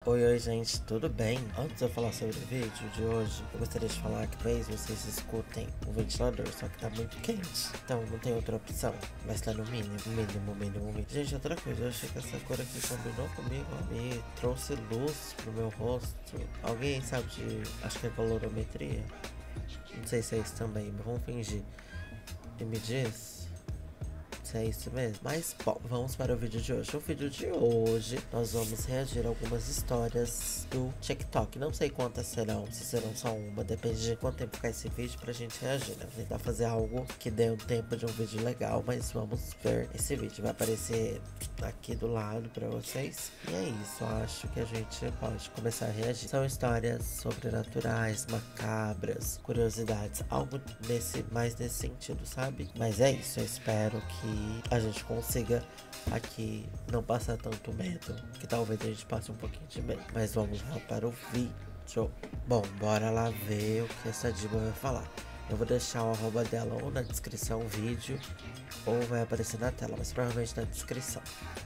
Oi, gente, tudo bem? Antes de eu falar sobre o vídeo de hoje, eu gostaria de falar que talvez vocês escutem o ventilador, só que tá muito quente. Então não tem outra opção, vai estar no mínimo. Gente, outra coisa, eu achei que essa cor aqui combinou comigo, ó. Me trouxe luz pro meu rosto. Alguém sabe de, acho que é colorometria? Não sei se é isso também, mas vamos fingir. E me diz se é isso mesmo. Mas, bom, vamos para o vídeo de hoje. O vídeo de hoje, nós vamos reagir a algumas histórias do TikTok. Não sei quantas serão, se serão só uma, depende de quanto tempo ficar esse vídeo pra gente reagir, né? Vou tentar fazer algo que dê um tempo de um vídeo legal, mas vamos ver esse vídeo. Vai aparecer aqui do lado pra vocês. E é isso, eu acho que a gente pode começar a reagir. São histórias sobrenaturais, macabras, curiosidades, algo mais nesse sentido, sabe? Mas é isso, eu espero que a gente consiga aqui não passar tanto medo, que talvez a gente passe um pouquinho de medo. Mas vamos lá para o vídeo. Bom, bora lá ver o que essa diva vai falar. Eu vou deixar o arroba dela ou na descrição do vídeo, ou vai aparecer na tela, mas provavelmente na descrição.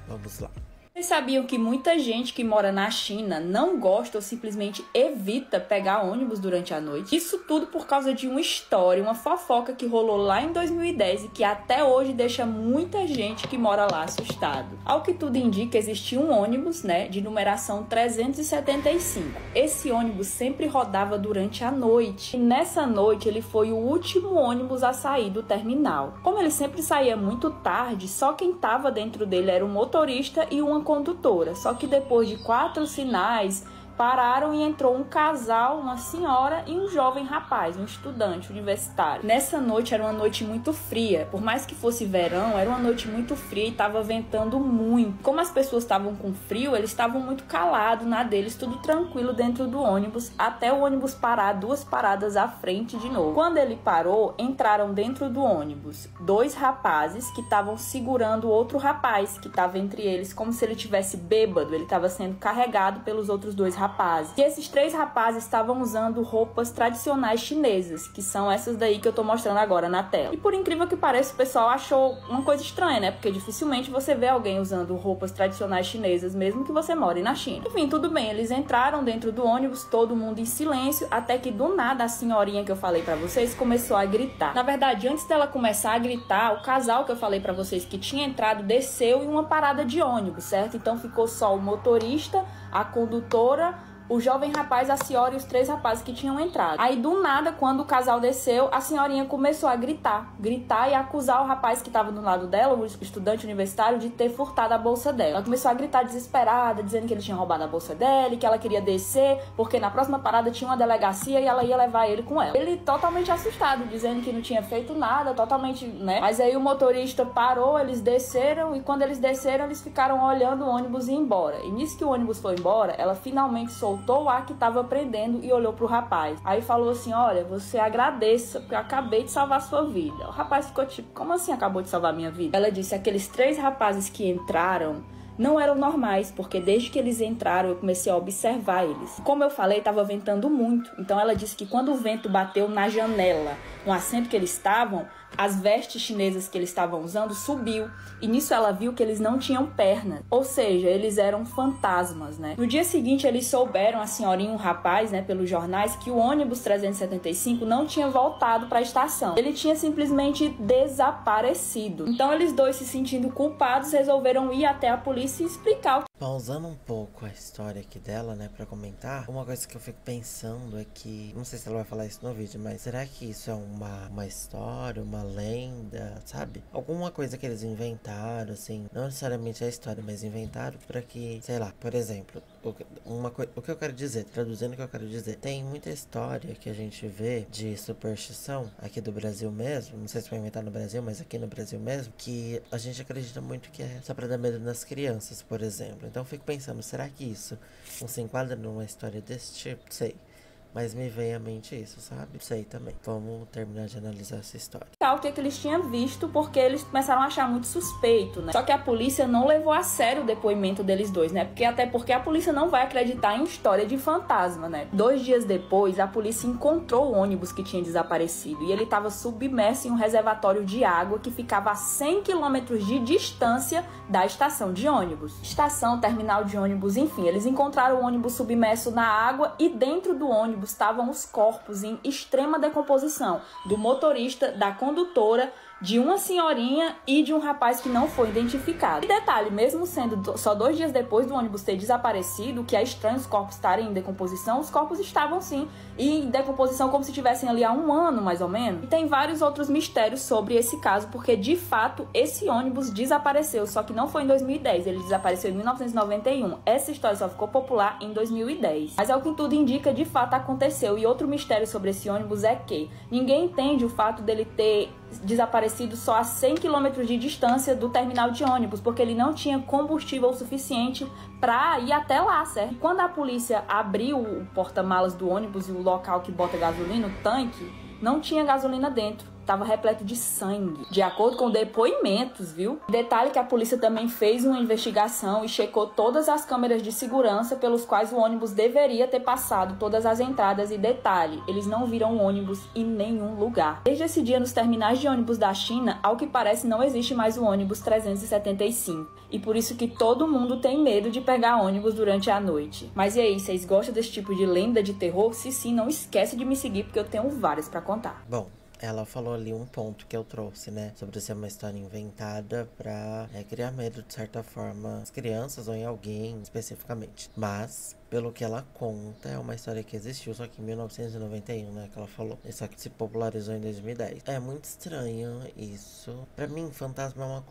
Vamos lá. Vocês sabiam que muita gente que mora na China não gosta ou simplesmente evita pegar ônibus durante a noite? Isso tudo por causa de uma história, uma fofoca que rolou lá em 2010 e que até hoje deixa muita gente que mora lá assustado. Ao que tudo indica, existia um ônibus, de numeração 375. Esse ônibus sempre rodava durante a noite. E nessa noite ele foi o último ônibus a sair do terminal. Como ele sempre saía muito tarde, só quem estava dentro dele era o motorista e uma condutora, só que depois de 4 sinais pararam e entrou um casal, uma senhora e um jovem rapaz, um estudante universitário. Nessa noite era uma noite muito fria, por mais que fosse verão, era uma noite muito fria e estava ventando muito. Como as pessoas estavam com frio, eles estavam muito calados na deles, tudo tranquilo dentro do ônibus, até o ônibus parar 2 paradas à frente de novo. Quando ele parou, entraram dentro do ônibus 2 rapazes que estavam segurando outro rapaz que estava entre eles, como se ele tivesse bêbado, ele estava sendo carregado pelos outros 2 rapazes. E esses 3 rapazes estavam usando roupas tradicionais chinesas, que são essas daí que eu tô mostrando agora na tela. E por incrível que pareça, o pessoal achou uma coisa estranha, né? Porque dificilmente você vê alguém usando roupas tradicionais chinesas, mesmo que você more na China. Enfim, tudo bem, eles entraram dentro do ônibus, todo mundo em silêncio, até que do nada a senhorinha que eu falei pra vocês começou a gritar. Na verdade, antes dela começar a gritar, o casal que eu falei pra vocês que tinha entrado desceu em uma parada de ônibus, certo? Então ficou só o motorista, a condutora, o jovem rapaz, a senhora e os 3 rapazes que tinham entrado. Aí, do nada, quando o casal desceu, a senhorinha começou a gritar e acusar o rapaz que estava do lado dela, o estudante universitário, de ter furtado a bolsa dela. Ela começou a gritar desesperada, dizendo que ele tinha roubado a bolsa dela e que ela queria descer, porque na próxima parada tinha uma delegacia e ela ia levar ele com ela. Ele totalmente assustado, dizendo que não tinha feito nada, totalmente, Mas aí o motorista parou, eles desceram, e quando eles desceram, eles ficaram olhando o ônibus ir embora. E nisso que o ônibus foi embora, ela finalmente soltou o ar que estava prendendo e olhou pro rapaz. Aí falou assim: olha, você agradeça, porque eu acabei de salvar a sua vida. O rapaz ficou tipo: como assim acabou de salvar a minha vida? Ela disse: aqueles 3 rapazes que entraram não eram normais, porque desde que eles entraram eu comecei a observar eles. Como eu falei, estava ventando muito. Então ela disse que quando o vento bateu na janela, no assento que eles estavam, as vestes chinesas que eles estavam usando subiu. E nisso ela viu que eles não tinham pernas. Ou seja, eles eram fantasmas, No dia seguinte eles souberam, a senhorinha e um rapaz, pelos jornais, que o ônibus 375 não tinha voltado para a estação. Ele tinha simplesmente desaparecido. Então eles 2, se sentindo culpados, resolveram ir até a polícia e explicar o que... Pausando um pouco a história aqui dela, pra comentar, uma coisa que eu fico pensando é que, não sei se ela vai falar isso no vídeo, mas será que isso é uma história, uma lenda, sabe? Alguma coisa que eles inventaram, assim, não necessariamente a história, mas inventaram pra que, sei lá, por exemplo, o que eu quero dizer, traduzindo o que eu quero dizer, tem muita história que a gente vê de superstição aqui do Brasil mesmo, não sei se foi inventado no Brasil, mas aqui no Brasil mesmo, que a gente acredita muito que é só pra dar medo nas crianças, por exemplo. Então eu fico pensando, será que isso não se enquadra numa história desse tipo? Sei. Mas me veio à mente isso, sabe? Não sei também. Vamos terminar de analisar essa história. O que eles tinham visto, porque eles começaram a achar muito suspeito, né? Só que a polícia não levou a sério o depoimento deles dois, né? Até porque a polícia não vai acreditar em história de fantasma, né? 2 dias depois, a polícia encontrou o ônibus que tinha desaparecido e ele estava submerso em um reservatório de água que ficava a 100 quilômetros de distância da estação de ônibus. Estação, terminal de ônibus, enfim, eles encontraram o ônibus submerso na água e dentro do ônibus estavam os corpos em extrema decomposição do motorista, da condutora, de uma senhorinha e de um rapaz que não foi identificado. E detalhe, mesmo sendo só 2 dias depois do ônibus ter desaparecido, o que é estranho os corpos estarem em decomposição, os corpos estavam sim em decomposição como se estivessem ali há 1 ano, mais ou menos. E tem vários outros mistérios sobre esse caso, porque de fato esse ônibus desapareceu, só que não foi em 2010, ele desapareceu em 1991. Essa história só ficou popular em 2010. Mas ao que tudo indica, de fato aconteceu. E outro mistério sobre esse ônibus é que ninguém entende o fato dele ter desaparecido só a 100 km de distância do terminal de ônibus, porque ele não tinha combustível suficiente para ir até lá, certo? E quando a polícia abriu o porta-malas do ônibus e o local que bota gasolina, o tanque, não tinha gasolina dentro. Estava repleto de sangue, de acordo com depoimentos, viu? Detalhe que a polícia também fez uma investigação e checou todas as câmeras de segurança pelos quais o ônibus deveria ter passado, todas as entradas, e detalhe, eles não viram o ônibus em nenhum lugar. Desde esse dia, nos terminais de ônibus da China, ao que parece, não existe mais o ônibus 375. E por isso que todo mundo tem medo de pegar ônibus durante a noite. Mas e aí, vocês gostam desse tipo de lenda de terror? Se sim, não esquece de me seguir, porque eu tenho várias pra contar. Bom, ela falou ali um ponto que eu trouxe, né? Sobre ser uma história inventada pra criar medo, de certa forma, nas crianças ou em alguém especificamente. Mas, pelo que ela conta, é uma história que existiu, só que em 1991, né? Que ela falou. Só que se popularizou em 2010. É muito estranho isso. Pra mim, fantasma é uma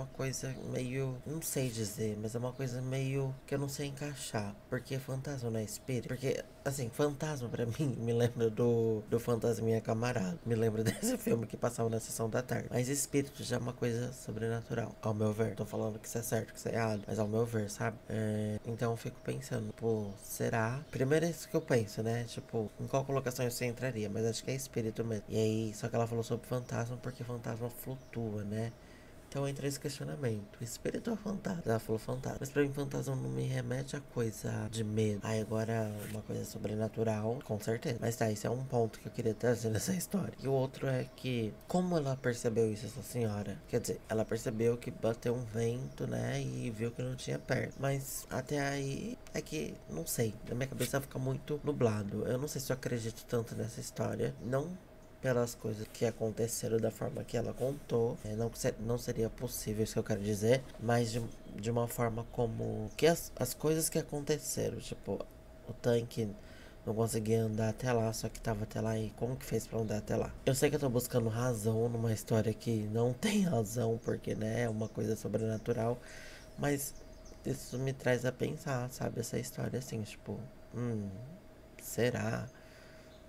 coisa meio... Não sei dizer, mas é uma coisa meio que eu não sei encaixar. Porque fantasma não é espírito? Porque... Assim, fantasma pra mim me lembra do Fantasminha Camarada. Me lembra desse filme que passava na sessão da tarde. Mas espírito já é uma coisa sobrenatural, ao meu ver. Tô falando que isso é certo, que isso é errado, mas ao meu ver, sabe? Então eu fico pensando, pô, será? Primeiro é isso que eu penso, né? Tipo, em qual colocação você entraria? Mas acho que é espírito mesmo. E aí, só que ela falou sobre fantasma porque fantasma flutua, né? Então entra esse questionamento. Espírito ou fantasma? Ela falou fantasma. Mas pra mim, fantasma não me remete a coisa de medo. Aí agora, uma coisa sobrenatural, com certeza. Mas tá, esse é um ponto que eu queria trazer nessa história. E o outro é que, como ela percebeu isso, essa senhora? Quer dizer, ela percebeu que bateu um vento, né? E viu que não tinha perna. Mas até aí, é que, não sei. Na minha cabeça fica muito nublado. Eu não sei se eu acredito tanto nessa história. Não pelas coisas que aconteceram da forma que ela contou. Não seria possível, isso que eu quero dizer. Mas de uma forma como... que as coisas que aconteceram. Tipo, o tanque não conseguia andar até lá, só que tava até lá. E como que fez pra andar até lá? Eu sei que eu tô buscando razão numa história que não tem razão, porque, né, é uma coisa sobrenatural. Mas isso me traz a pensar, sabe? Essa história assim, tipo... será?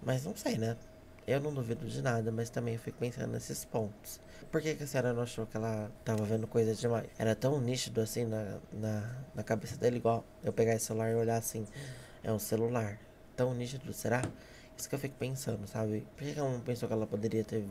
Mas não sei, né? Eu não duvido de nada, mas também eu fico pensando nesses pontos. Por que a senhora não achou que ela tava vendo coisa demais? Era tão nítido assim na cabeça dele, igual eu pegar esse celular e olhar assim. É um celular. Tão nítido, será? Isso que eu fico pensando, sabe? Por que ela não pensou que ela poderia ter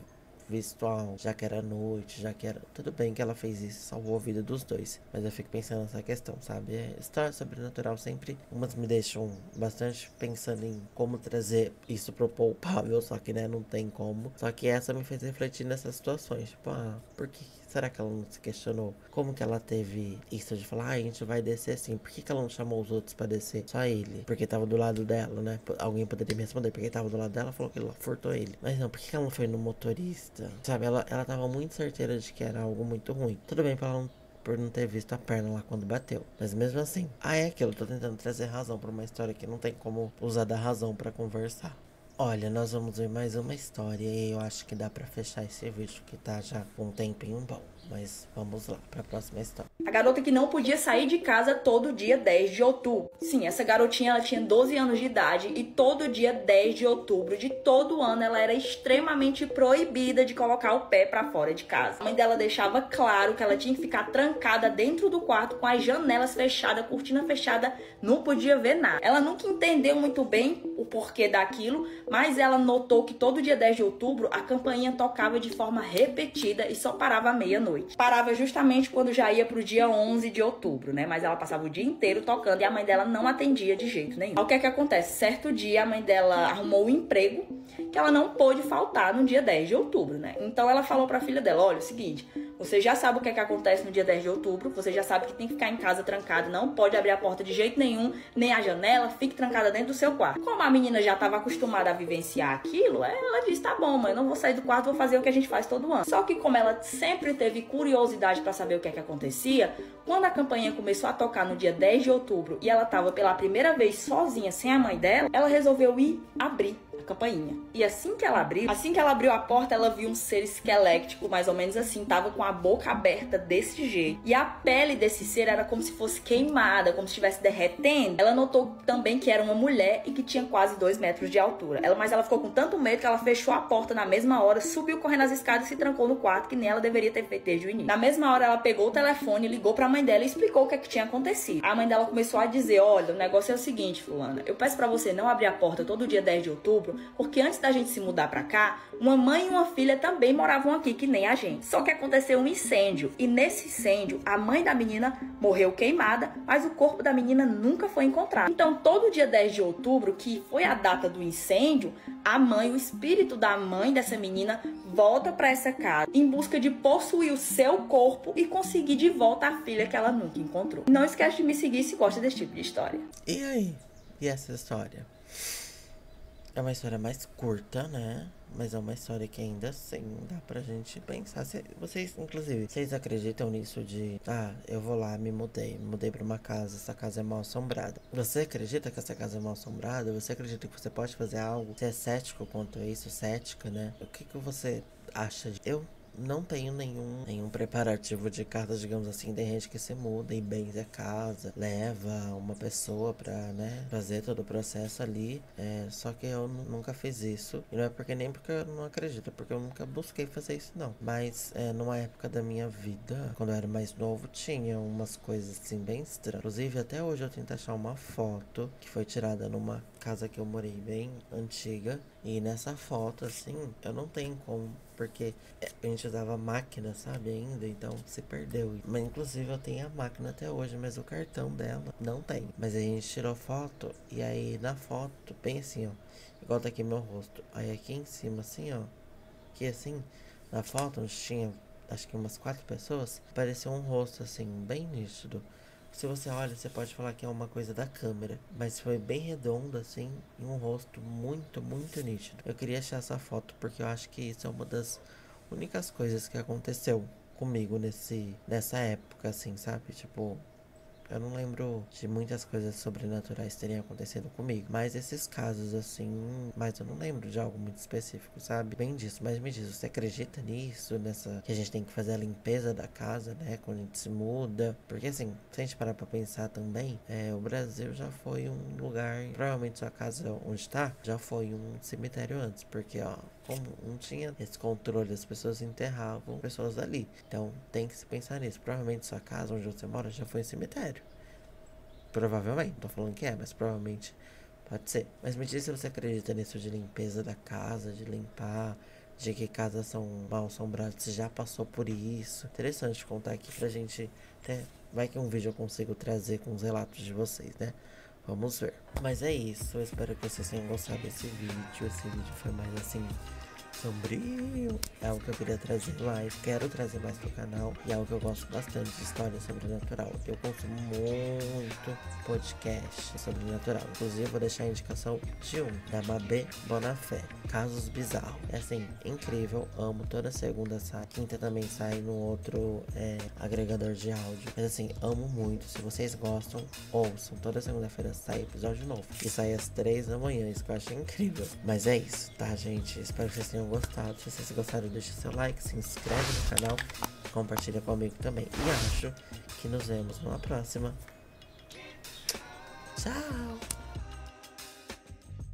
visto algo, já que era noite, já que era... Tudo bem que ela fez isso, salvou a vida dos dois. Mas eu fico pensando nessa questão, sabe? História sobrenatural sempre... Umas me deixam bastante pensando em como trazer isso pro palpável, só que, né, não tem como. Só que essa me fez refletir nessas situações. Tipo, por que será que ela não se questionou? Como que ela teve isso de falar, a gente vai descer assim? Por que ela não chamou os outros pra descer? Só ele. Porque tava do lado dela, né? Alguém poderia me responder. Porque tava do lado dela, falou que ela furtou ele. Mas não, por que ela não foi no motorista? Sabe, ela tava muito certeira de que era algo muito ruim. Tudo bem pra ela por não ter visto a perna lá quando bateu. Mas mesmo assim, é aquilo. Eu tô tentando trazer razão pra uma história que não tem como usar da razão pra conversar. Olha, nós vamos ver mais uma história e eu acho que dá pra fechar esse vídeo que tá já com um tempinho bom. Mas vamos lá para a próxima história. A garota que não podia sair de casa todo dia 10 de outubro. Sim, essa garotinha ela tinha 12 anos de idade e todo dia 10 de outubro de todo ano ela era extremamente proibida de colocar o pé para fora de casa. A mãe dela deixava claro que ela tinha que ficar trancada dentro do quarto com as janelas fechadas, cortina fechada, não podia ver nada. Ela nunca entendeu muito bem o porquê daquilo, mas ela notou que todo dia 10 de outubro a campainha tocava de forma repetida e só parava à meia-noite. Parava justamente quando já ia pro dia 11 de outubro, né? Mas ela passava o dia inteiro tocando e a mãe dela não atendia de jeito nenhum. O que é que acontece? Certo dia a mãe dela arrumou um emprego que ela não pôde faltar no dia 10 de outubro, né? Então ela falou pra filha dela, olha, é o seguinte, você já sabe o que é que acontece no dia 10 de outubro, você já sabe que tem que ficar em casa trancado, não pode abrir a porta de jeito nenhum, nem a janela, fique trancada dentro do seu quarto. Como a menina já estava acostumada a vivenciar aquilo, ela disse, tá bom, mãe, não vou sair do quarto, vou fazer o que a gente faz todo ano. Só que como ela sempre teve curiosidade para saber o que é que acontecia, quando a campainha começou a tocar no dia 10 de outubro e ela estava pela primeira vez sozinha, sem a mãe dela, ela resolveu ir abrir a campainha. E assim que ela abriu a porta, ela viu um ser esquelético, mais ou menos assim, tava com a boca aberta desse jeito. E a pele desse ser era como se fosse queimada, como se estivesse derretendo. Ela notou também que era uma mulher e que tinha quase 2 metros de altura. Mas ela ficou com tanto medo que ela fechou a porta na mesma hora, subiu correndo as escadas e se trancou no quarto, que nem ela deveria ter feito desde o início. Na mesma hora, ela pegou o telefone, ligou pra mãe dela e explicou o que é que tinha acontecido. A mãe dela começou a dizer, olha, o negócio é o seguinte, fulana, eu peço pra você não abrir a porta todo dia 10 de outubro, porque antes da gente se mudar pra cá, uma mãe e uma filha também moravam aqui, que nem a gente. Só que aconteceu um incêndio, e nesse incêndio, a mãe da menina morreu queimada, mas o corpo da menina nunca foi encontrado. Então, todo dia 10 de outubro, que foi a data do incêndio, a mãe, o espírito da mãe dessa menina, volta pra essa casa em busca de possuir o seu corpo e conseguir de volta a filha que ela nunca encontrou. Não esquece de me seguir se gosta desse tipo de história. E aí? E essa história? É uma história mais curta, né? Mas é uma história que ainda assim dá pra gente pensar. Vocês, inclusive, vocês acreditam nisso de... Ah, eu vou lá, me mudei pra uma casa, essa casa é mal assombrada. Você acredita que essa casa é mal assombrada? Você acredita que você pode fazer algo? Você é cético quanto a isso? Cética, né? O que você acha? Eu não tenho nenhum preparativo de cartas, digamos assim. Tem gente que se muda e benze a casa, leva uma pessoa pra, né, fazer todo o processo ali. Só que eu nunca fiz isso. E não é nem porque eu não acredito, é porque eu nunca busquei fazer isso, não. Mas numa época da minha vida, quando eu era mais novo, tinha umas coisas assim bem estranhas. Inclusive, até hoje eu tento achar uma foto que foi tirada numa casa que eu morei bem antiga. E nessa foto, assim, eu não tenho como, porque a gente usava máquina, sabe, ainda, então se perdeu. Mas inclusive eu tenho a máquina até hoje, mas o cartão dela não tem. Mas aí a gente tirou foto, e aí na foto, bem assim, ó, igual tá aqui meu rosto. Aí aqui em cima, assim, ó, que assim, na foto onde tinha, acho que umas 4 pessoas, apareceu um rosto, assim, bem nítido. Se você olha, você pode falar que é uma coisa da câmera, mas foi bem redondo assim, e um rosto muito, muito nítido. Eu queria achar essa foto porque eu acho que isso é uma das únicas coisas que aconteceu comigo nessa época, assim, sabe? Tipo, eu não lembro de muitas coisas sobrenaturais terem acontecido comigo. Mas esses casos, assim... Mas eu não lembro de algo muito específico, sabe? Bem disso. Mas me diz, você acredita nisso? Que a gente tem que fazer a limpeza da casa, né? Quando a gente se muda. Porque, assim, se a gente parar pra pensar também... o Brasil já foi um lugar... Provavelmente sua casa onde tá... Já foi um cemitério antes. Porque, ó... Como não tinha esse controle, as pessoas enterravam pessoas ali. Então, tem que se pensar nisso. Provavelmente sua casa, onde você mora, já foi um cemitério. Provavelmente. Não tô falando que mas provavelmente pode ser. Mas me diz se você acredita nisso de limpeza da casa, de limpar, de que casas são mal assombradas. Você já passou por isso. Interessante contar aqui pra gente até... Vai que um vídeo eu consigo trazer com os relatos de vocês, né? Vamos ver. Mas é isso. Eu espero que vocês tenham gostado desse vídeo. Esse vídeo foi mais assim... sombrio. É algo que eu queria trazer mais. Quero trazer mais pro canal. E é algo que eu gosto bastante de história sobrenatural. Eu consumo muito podcast sobrenatural. Inclusive eu vou deixar a indicação de da Mabê Bonafé. Casos bizarros. É assim, incrível. Amo. Toda segunda sai. Quinta também sai no outro agregador de áudio. Mas assim, amo muito. Se vocês gostam, ouçam. Toda segunda-feira sai episódio novo. E sai às 3 da manhã. Isso que eu acho incrível. Mas é isso, tá, gente? Espero que vocês tenham gostado. Se vocês gostaram, deixa seu like, se inscreve no canal, compartilha comigo também. E acho que nos vemos numa próxima. Tchau!